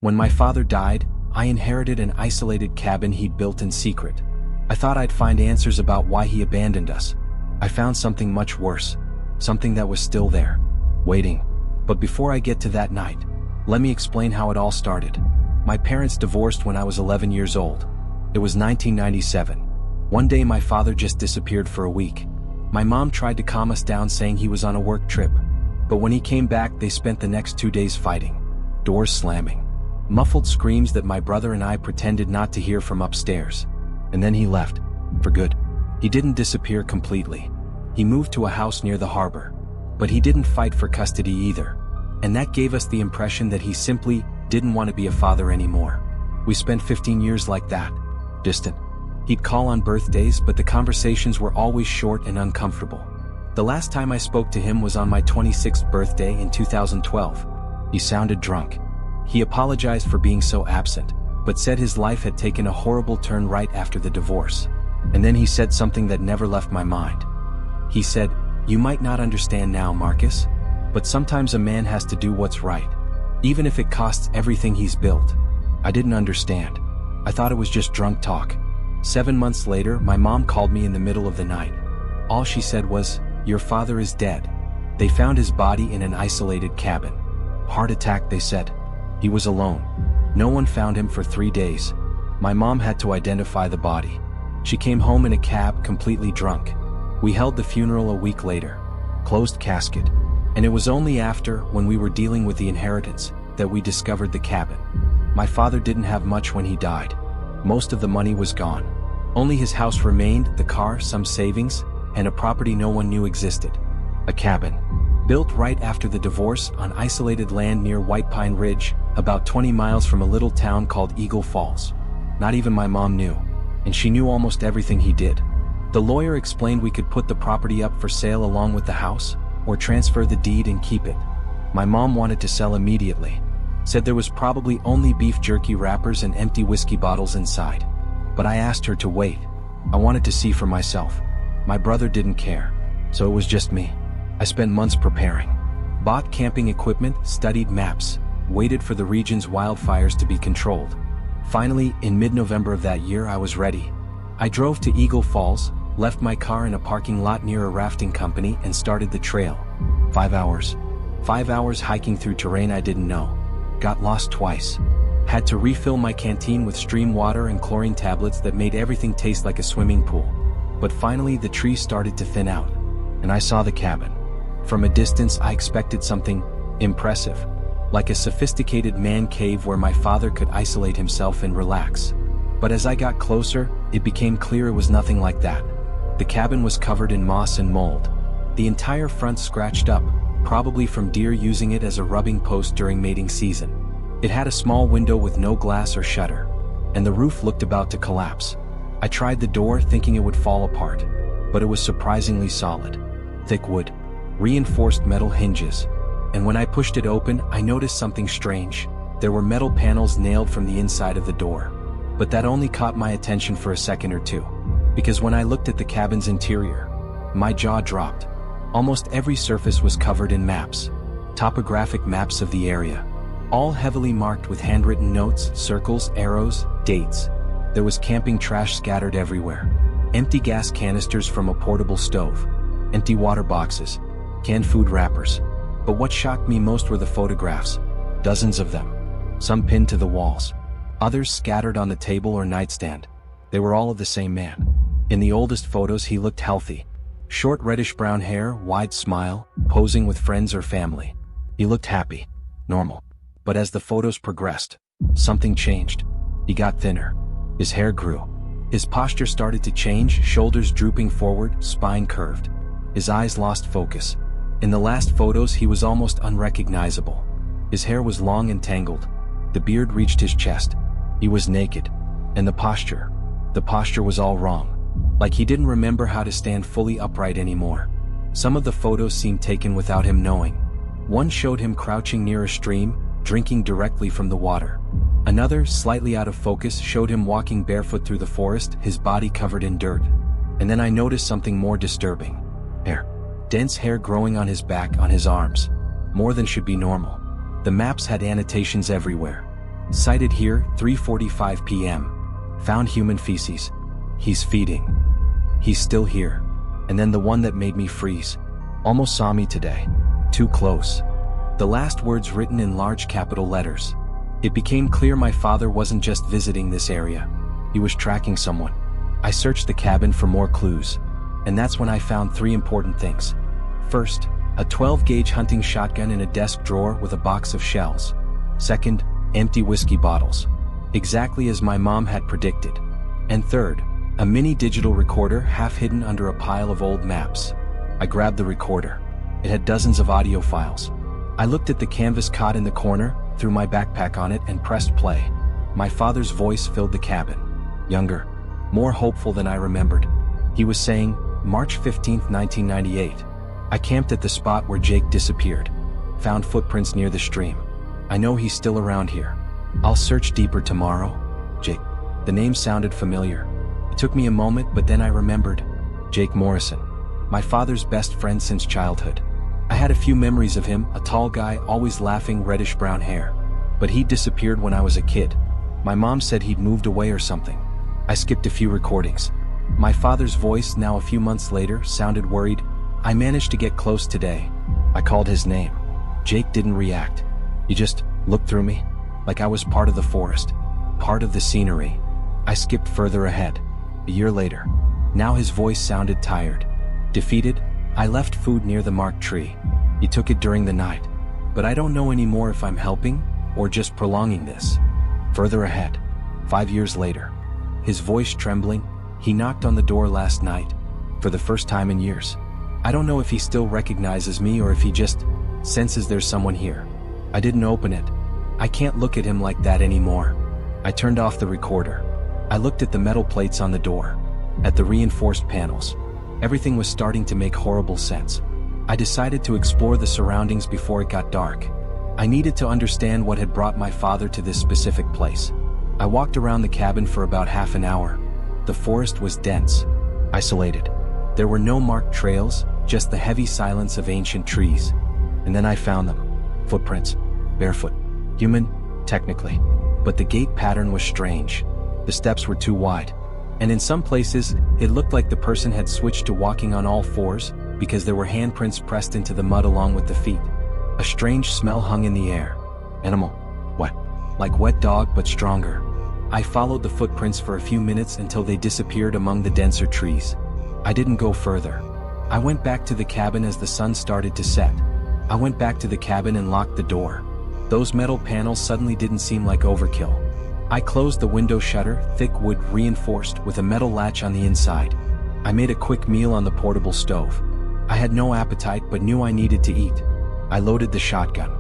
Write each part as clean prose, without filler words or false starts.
When my father died, I inherited an isolated cabin he'd built in secret. I thought I'd find answers about why he abandoned us. I found something much worse. Something that was still there, waiting. But before I get to that night, let me explain how it all started. My parents divorced when I was 11 years old. It was 1997. One day my father just disappeared for a week. My mom tried to calm us down saying he was on a work trip. But when he came back, they spent the next 2 days fighting. Doors slamming. Muffled screams that my brother and I pretended not to hear from upstairs. And then he left. For good. He didn't disappear completely. He moved to a house near the harbor. But he didn't fight for custody either. And that gave us the impression that he simply didn't want to be a father anymore. We spent 15 years like that. Distant. He'd call on birthdays, but the conversations were always short and uncomfortable. The last time I spoke to him was on my 26th birthday in 2012. He sounded drunk. He apologized for being so absent, but said his life had taken a horrible turn right after the divorce. And then he said something that never left my mind. He said, "You might not understand now, Marcus, but sometimes a man has to do what's right, even if it costs everything he's built." I didn't understand. I thought it was just drunk talk. 7 months later, my mom called me in the middle of the night. All she said was, "Your father is dead. They found his body in an isolated cabin. Heart attack," they said. He was alone. No one found him for 3 days. My mom had to identify the body. She came home in a cab, completely drunk. We held the funeral a week later. Closed casket. And it was only after, when we were dealing with the inheritance, that we discovered the cabin. My father didn't have much when he died. Most of the money was gone. Only his house remained, the car, some savings, and a property no one knew existed. A cabin. Built right after the divorce on isolated land near White Pine Ridge, about 20 miles from a little town called Eagle Falls. Not even my mom knew. And she knew almost everything he did. The lawyer explained we could put the property up for sale along with the house, or transfer the deed and keep it. My mom wanted to sell immediately. Said there was probably only beef jerky wrappers and empty whiskey bottles inside. But I asked her to wait. I wanted to see for myself. My brother didn't care, so it was just me. I spent months preparing. Bought camping equipment, studied maps, waited for the region's wildfires to be controlled. Finally, in mid-November of that year, I was ready. I drove to Eagle Falls, left my car in a parking lot near a rafting company, and started the trail. 5 hours. 5 hours hiking through terrain I didn't know. Got lost twice. Had to refill my canteen with stream water and chlorine tablets that made everything taste like a swimming pool. But finally the trees started to thin out, and I saw the cabin. From a distance I expected something impressive, like a sophisticated man cave where my father could isolate himself and relax. But as I got closer, it became clear it was nothing like that. The cabin was covered in moss and mold. The entire front scratched up, probably from deer using it as a rubbing post during mating season. It had a small window with no glass or shutter, and the roof looked about to collapse. I tried the door thinking it would fall apart, but it was surprisingly solid. Thick wood, reinforced metal hinges. And when I pushed it open, I noticed something strange. There were metal panels nailed from the inside of the door. But that only caught my attention for a second or two, because when I looked at the cabin's interior, my jaw dropped. Almost every surface was covered in maps, topographic maps of the area, all heavily marked with handwritten notes, circles, arrows, dates. There was camping trash scattered everywhere, empty gas canisters from a portable stove, empty water boxes, canned food wrappers. But what shocked me most were the photographs, dozens of them, some pinned to the walls, others scattered on the table or nightstand. They were all of the same man. In the oldest photos he looked healthy. Short reddish-brown hair, wide smile, posing with friends or family. He looked happy, normal. But as the photos progressed, something changed. He got thinner. His hair grew. His posture started to change, shoulders drooping forward, spine curved. His eyes lost focus. In the last photos, he was almost unrecognizable. His hair was long and tangled. The beard reached his chest. He was naked. And the posture was all wrong. Like he didn't remember how to stand fully upright anymore. Some of the photos seemed taken without him knowing. One showed him crouching near a stream, drinking directly from the water. Another, slightly out of focus, showed him walking barefoot through the forest, his body covered in dirt. And then I noticed something more disturbing. Hair. Dense hair growing on his back, on his arms. More than should be normal. The maps had annotations everywhere. Sighted here, 3:45 p.m. Found human feces. He's feeding. He's still here. And then the one that made me freeze. Almost saw me today. Too close. The last words written in large capital letters. It became clear my father wasn't just visiting this area. He was tracking someone. I searched the cabin for more clues. And that's when I found 3 important things. First, a 12-gauge hunting shotgun in a desk drawer with a box of shells. Second, empty whiskey bottles. Exactly as my mom had predicted. And third, a mini digital recorder half hidden under a pile of old maps. I grabbed the recorder. It had dozens of audio files. I looked at the canvas cot in the corner, threw my backpack on it and pressed play. My father's voice filled the cabin. Younger, more hopeful than I remembered. He was saying, March 15, 1998. I camped at the spot where Jake disappeared. Found footprints near the stream. I know he's still around here. I'll search deeper tomorrow. Jake. The name sounded familiar. It took me a moment, but then I remembered. Jake Morrison. My father's best friend since childhood. I had a few memories of him, a tall guy, always laughing, reddish-brown hair. But he disappeared when I was a kid. My mom said he'd moved away or something. I skipped a few recordings. My father's voice, now a few months later, sounded worried. I managed to get close today. I called his name. Jake didn't react. He just looked through me, like I was part of the forest, part of the scenery. I skipped further ahead. A year later. Now his voice sounded tired. Defeated, I left food near the marked tree. He took it during the night. But I don't know anymore if I'm helping or just prolonging this. Further ahead. 5 years later. His voice trembling, he knocked on the door last night. For the first time in years. I don't know if he still recognizes me or if he just senses there's someone here. I didn't open it. I can't look at him like that anymore. I turned off the recorder. I looked at the metal plates on the door. At the reinforced panels. Everything was starting to make horrible sense. I decided to explore the surroundings before it got dark. I needed to understand what had brought my father to this specific place. I walked around the cabin for about half an hour. The forest was dense, isolated. There were no marked trails, just the heavy silence of ancient trees. And then I found them. Footprints. Barefoot. Human, technically. But the gait pattern was strange. The steps were too wide. And in some places, it looked like the person had switched to walking on all fours, because there were handprints pressed into the mud along with the feet. A strange smell hung in the air. Animal. Wet. Like wet dog, but stronger. I followed the footprints for a few minutes until they disappeared among the denser trees. I didn't go further. I went back to the cabin as the sun started to set. I went back to the cabin and locked the door. Those metal panels suddenly didn't seem like overkill. I closed the window shutter, thick wood reinforced with a metal latch on the inside. I made a quick meal on the portable stove. I had no appetite but knew I needed to eat. I loaded the shotgun,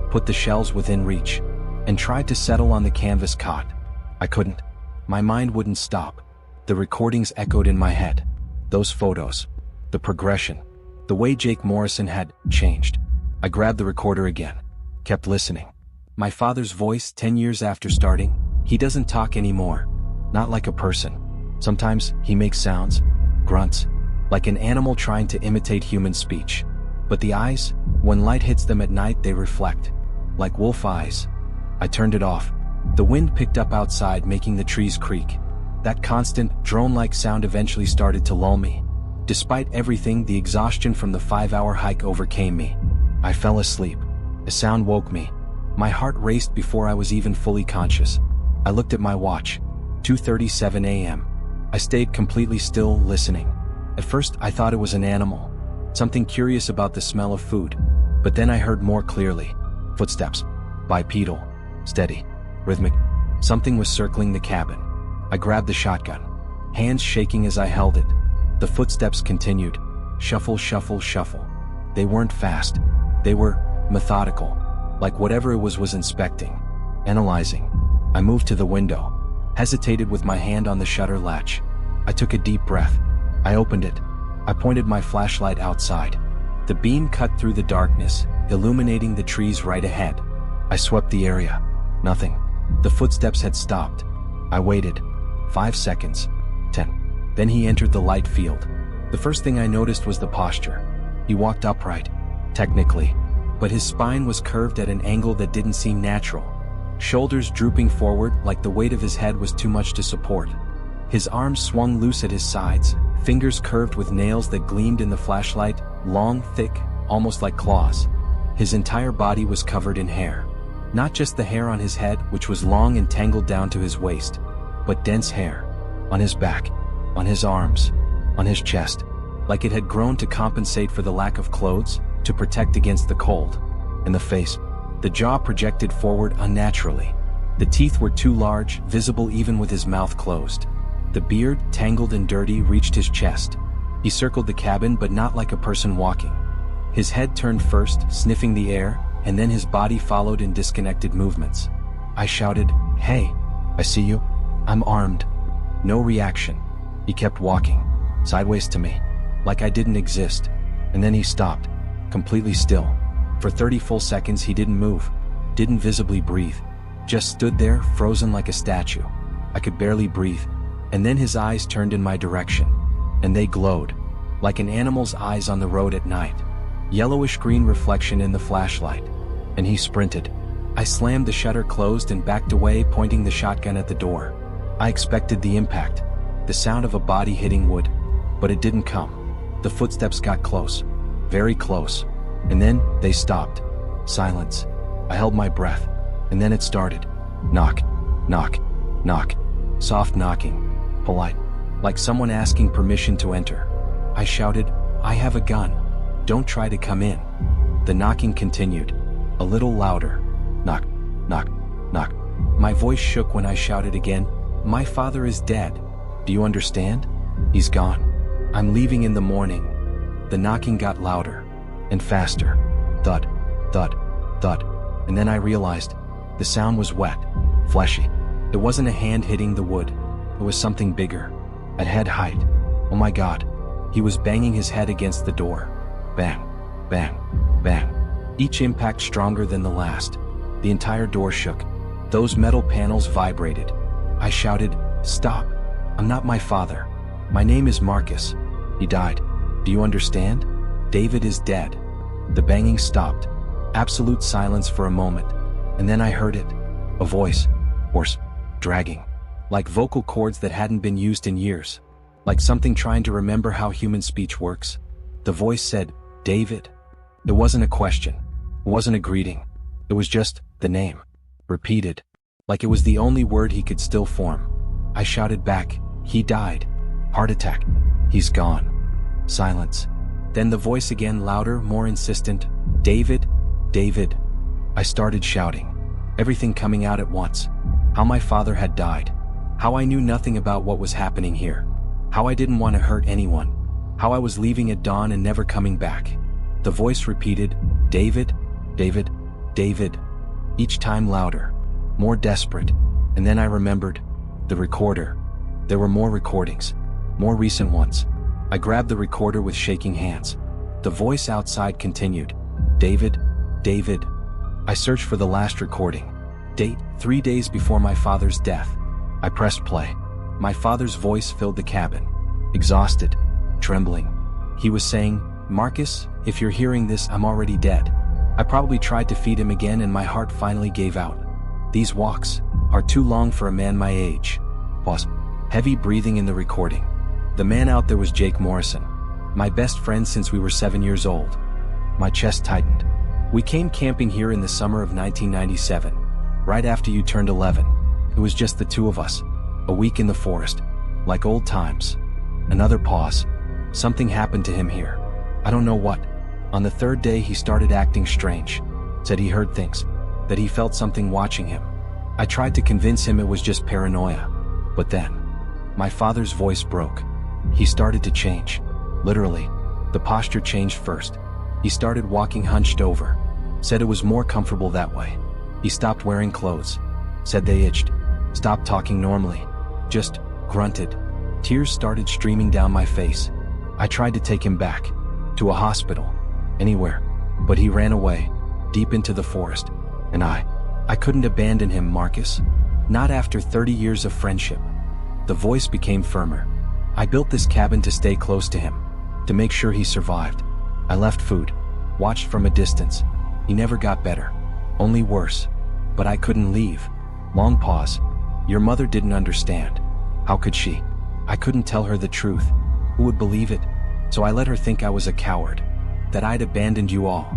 put the shells within reach, and tried to settle on the canvas cot. I couldn't. My mind wouldn't stop. The recordings echoed in my head. Those photos. The progression. The way Jake Morrison had changed. I grabbed the recorder again. Kept listening. My father's voice 10 years after starting. He doesn't talk anymore. Not like a person. Sometimes he makes sounds. Grunts. Like an animal trying to imitate human speech. But the eyes, when light hits them at night, they reflect. Like wolf eyes. I turned it off. The wind picked up outside, making the trees creak. That constant, drone-like sound eventually started to lull me. Despite everything, the exhaustion from the 5-hour hike overcame me. I fell asleep. A sound woke me. My heart raced before I was even fully conscious. I looked at my watch. 2:37 a.m. I stayed completely still, listening. At first, I thought it was an animal. Something curious about the smell of food. But then I heard more clearly. Footsteps. Bipedal. Steady. Rhythmic. Something was circling the cabin. I grabbed the shotgun. Hands shaking as I held it. The footsteps continued. Shuffle, shuffle, shuffle. They weren't fast. They were methodical. Like whatever it was inspecting. Analyzing. I moved to the window. Hesitated with my hand on the shutter latch. I took a deep breath. I opened it. I pointed my flashlight outside. The beam cut through the darkness, illuminating the trees right ahead. I swept the area. Nothing. The footsteps had stopped. I waited. 5 seconds. 10. Then he entered the light field. The first thing I noticed was the posture. He walked upright. Technically. But his spine was curved at an angle that didn't seem natural. shoulders drooping forward like the weight of his head was too much to support. His arms swung loose at his sides, fingers curved with nails that gleamed in the flashlight, long, thick, almost like claws. His entire body was covered in hair. Not just the hair on his head, which was long and tangled down to his waist, but dense hair. On his back, on his arms, on his chest, like it had grown to compensate for the lack of clothes, to protect against the cold. And the face, the jaw projected forward unnaturally. The teeth were too large, visible even with his mouth closed. The beard, tangled and dirty, reached his chest. He circled the cabin, but not like a person walking. His head turned first, sniffing the air, and then his body followed in disconnected movements. I shouted, "Hey, I see you. I'm armed." No reaction. He kept walking, sideways to me, like I didn't exist. And then he stopped, completely still. For 30 full seconds he didn't move, didn't visibly breathe, just stood there, frozen like a statue. I could barely breathe. And then his eyes turned in my direction, and they glowed, like an animal's eyes on the road at night. Yellowish green reflection in the flashlight. And he sprinted. I slammed the shutter closed and backed away, pointing the shotgun at the door. I expected the impact, the sound of a body hitting wood, but it didn't come. The footsteps got close, very close, and then they stopped. Silence. I held my breath, and then it started. Knock, knock, knock. Soft knocking, polite, like someone asking permission to enter. I shouted, "I have a gun. Don't try to come in." The knocking continued, a little louder. Knock, knock, knock. My voice shook when I shouted again, "My father is dead. Do you understand? He's gone. I'm leaving in the morning." The knocking got louder and faster. Thud, thud, thud. And then I realized the sound was wet, fleshy. It wasn't a hand hitting the wood. It was something bigger, at head height. Oh my God. He was banging his head against the door. Bang, bang, bang. Each impact stronger than the last. The entire door shook. Those metal panels vibrated. I shouted, "Stop. I'm not my father. My name is Marcus. He died. Do you understand? David is dead." The banging stopped. Absolute silence for a moment. And then I heard it. A voice. Hoarse. Dragging. Like vocal cords that hadn't been used in years. Like something trying to remember how human speech works. The voice said, "David." It wasn't a question. It wasn't a greeting. It was just the name. Repeated. Like it was the only word he could still form. I shouted back, "He died. Heart attack. He's gone." Silence. Then the voice again, louder, more insistent. "David, David." I started shouting. Everything coming out at once. How my father had died. How I knew nothing about what was happening here. How I didn't want to hurt anyone. How I was leaving at dawn and never coming back. The voice repeated, "David, David, David." Each time louder. More desperate. And then I remembered. The recorder. There were more recordings. More recent ones. I grabbed the recorder with shaking hands. The voice outside continued. "David, David." I searched for the last recording. Date, 3 days before my father's death. I pressed play. My father's voice filled the cabin. Exhausted. Trembling. He was saying, "Marcus, if you're hearing this, I'm already dead." I probably tried to feed him again and my heart finally gave out. "These walks are too long for a man my age." Pause. Heavy breathing in the recording. The man out there was Jake Morrison. My best friend since we were 7 years old. My chest tightened. "We came camping here in the summer of 1997. Right after you turned 11. It was just the two of us. A week in the forest. Like old times." Another pause. "Something happened to him here. I don't know what. On the 3rd day he started acting strange. Said he heard things. That he felt something watching him. I tried to convince him it was just paranoia. But then, my father's voice broke. He started to change. Literally. The posture changed first. He started walking hunched over. Said it was more comfortable that way. He stopped wearing clothes. Said they itched. Stopped talking normally. Just grunted. Tears started streaming down my face. I tried to take him back. To a hospital. Anywhere. But he ran away. Deep into the forest. And I couldn't abandon him, Marcus. Not after 30 years of friendship. The voice became firmer. I built this cabin to stay close to him. To make sure he survived. I left food. Watched from a distance. He never got better. Only worse. But I couldn't leave. Long pause. Your mother didn't understand. How could she? I couldn't tell her the truth. Who would believe it? So I let her think I was a coward. That I'd abandoned you all.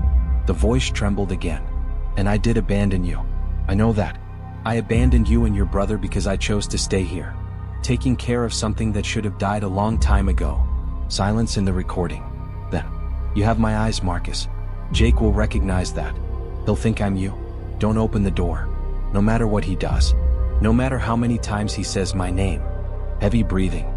The voice trembled again. And I did abandon you. I know that. I abandoned you and your brother because I chose to stay here. Taking care of something that should have died a long time ago. Silence in the recording. Then. You have my eyes, Marcus. Jake will recognize that. He'll think I'm you. Don't open the door. No matter what he does. No matter how many times he says my name. Heavy breathing.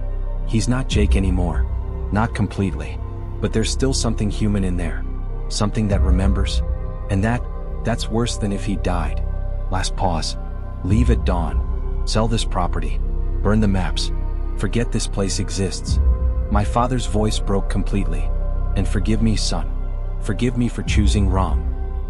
He's not Jake anymore. Not completely. But there's still something human in there. Something that remembers. And that's worse than if he died. Last pause. Leave at dawn. Sell this property. Burn the maps. Forget this place exists. My father's voice broke completely. And forgive me, son. Forgive me for choosing wrong.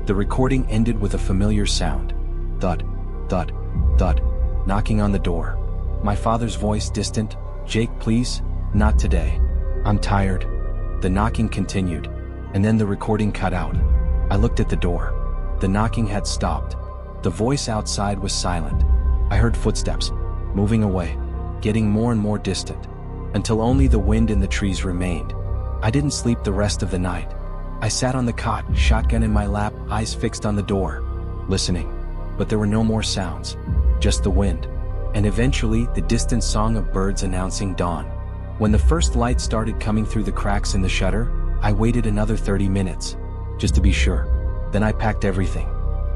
The recording ended with a familiar sound. Thud, thud, thud. Knocking on the door. My father's voice distant. Jake, please, not today. I'm tired. The knocking continued. And then the recording cut out. I looked at the door. The knocking had stopped. The voice outside was silent. I heard footsteps. Moving away. Getting more and more distant. Until only the wind in the trees remained. I didn't sleep the rest of the night. I sat on the cot, shotgun in my lap, eyes fixed on the door. Listening. But there were no more sounds. Just the wind. And eventually, the distant song of birds announcing dawn. When the first light started coming through the cracks in the shutter, I waited another 30 minutes. Just to be sure. Then I packed everything.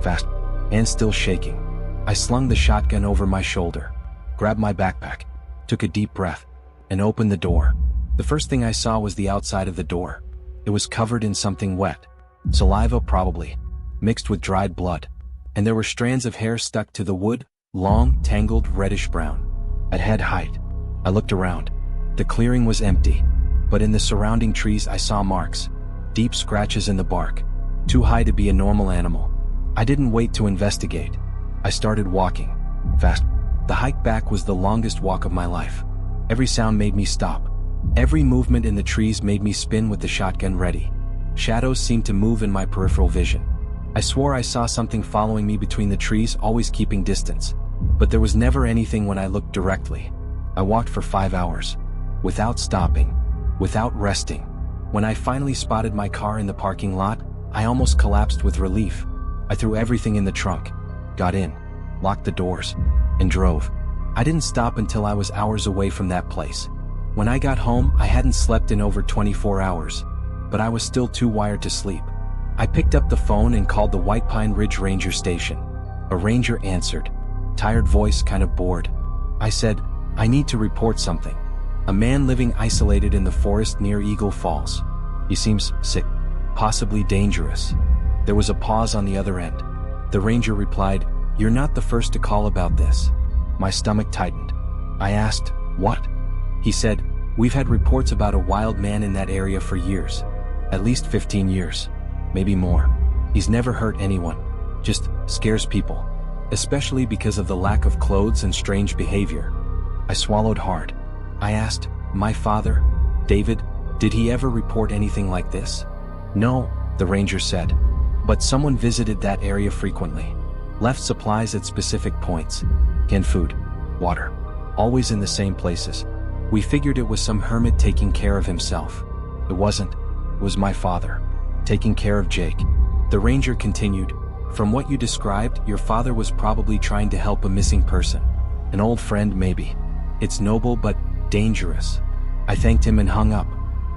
Fast. And still shaking. I slung the shotgun over my shoulder. Grabbed my backpack. Took a deep breath. And opened the door. The first thing I saw was the outside of the door. It was covered in something wet. Saliva probably. Mixed with dried blood. And there were strands of hair stuck to the wood, long, tangled, reddish brown. At head height. I looked around. The clearing was empty. But in the surrounding trees I saw marks. Deep scratches in the bark. Too high to be a normal animal. I didn't wait to investigate. I started walking. Fast. The hike back was the longest walk of my life. Every sound made me stop. Every movement in the trees made me spin with the shotgun ready. Shadows seemed to move in my peripheral vision. I swore I saw something following me between the trees, always keeping distance. But there was never anything when I looked directly. I walked for 5 hours. Without stopping. Without resting. When I finally spotted my car in the parking lot, I almost collapsed with relief. I threw everything in the trunk. Got in. Locked the doors. And drove. I didn't stop until I was hours away from that place. When I got home, I hadn't slept in over 24 hours. But I was still too wired to sleep. I picked up the phone and called the White Pine Ridge Ranger Station. A ranger answered. Tired voice, kind of bored. I said, I need to report something. A man living isolated in the forest near Eagle Falls. He seems sick. Possibly dangerous. There was a pause on the other end. The ranger replied, You're not the first to call about this. My stomach tightened. I asked, What? He said, We've had reports about a wild man in that area for years. At least 15 years. Maybe more. He's never hurt anyone. Just scares people. Especially because of the lack of clothes and strange behavior. I swallowed hard. I asked, My father, David, did he ever report anything like this? No, the ranger said. But someone visited that area frequently. Left supplies at specific points. Canned food. Water. Always in the same places. We figured it was some hermit taking care of himself. It wasn't. It was my father. Taking care of Jake. The ranger continued, From what you described, your father was probably trying to help a missing person. An old friend, maybe. It's noble but dangerous. I thanked him and hung up.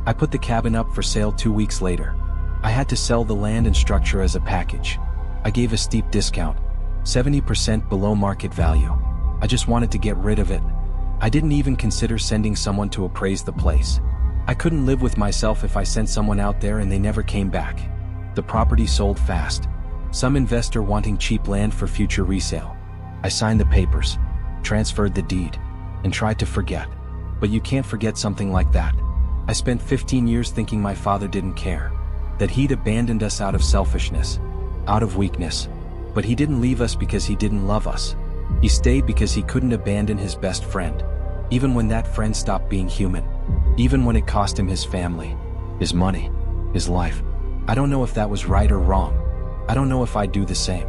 I put the cabin up for sale 2 weeks later. I had to sell the land and structure as a package. I gave a steep discount. 70% below market value. I just wanted to get rid of it. I didn't even consider sending someone to appraise the place. I couldn't live with myself if I sent someone out there and they never came back. The property sold fast. Some investor wanting cheap land for future resale. I signed the papers, transferred the deed, and tried to forget. But you can't forget something like that. I spent 15 years thinking my father didn't care. That he'd abandoned us out of selfishness, out of weakness. But he didn't leave us because he didn't love us. He stayed because he couldn't abandon his best friend. Even when that friend stopped being human. Even when it cost him his family, his money, his life. I don't know if that was right or wrong. I don't know if I'd do the same.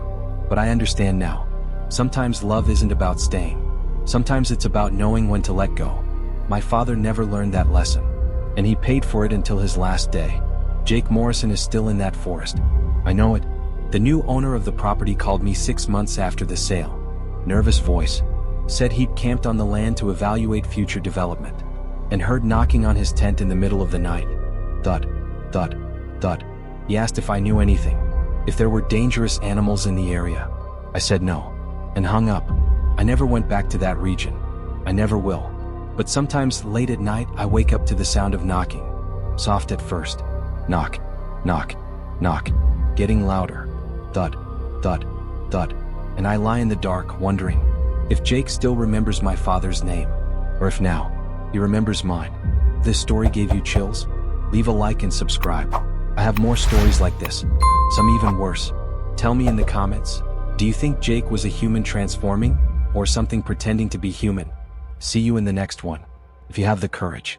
But I understand now. Sometimes love isn't about staying. Sometimes it's about knowing when to let go. My father never learned that lesson, and he paid for it until his last day. Jake Morrison is still in that forest. I know it. The new owner of the property called me 6 months after the sale. Nervous voice. Said he'd camped on the land to evaluate future development, and heard knocking on his tent in the middle of the night. Thud, thud, thud. He asked if I knew anything, if there were dangerous animals in the area. I said no, and hung up. I never went back to that region. I never will. But sometimes late at night I wake up to the sound of knocking. Soft at first. Knock, knock, knock. Getting louder. Thud, thud, thud. And I lie in the dark wondering if Jake still remembers my father's name, or if now he remembers mine. If this story gave you chills, leave a like and subscribe. I have more stories like this, some even worse. Tell me in the comments, do you think Jake was a human transforming, or something pretending to be human? See you in the next one, if you have the courage.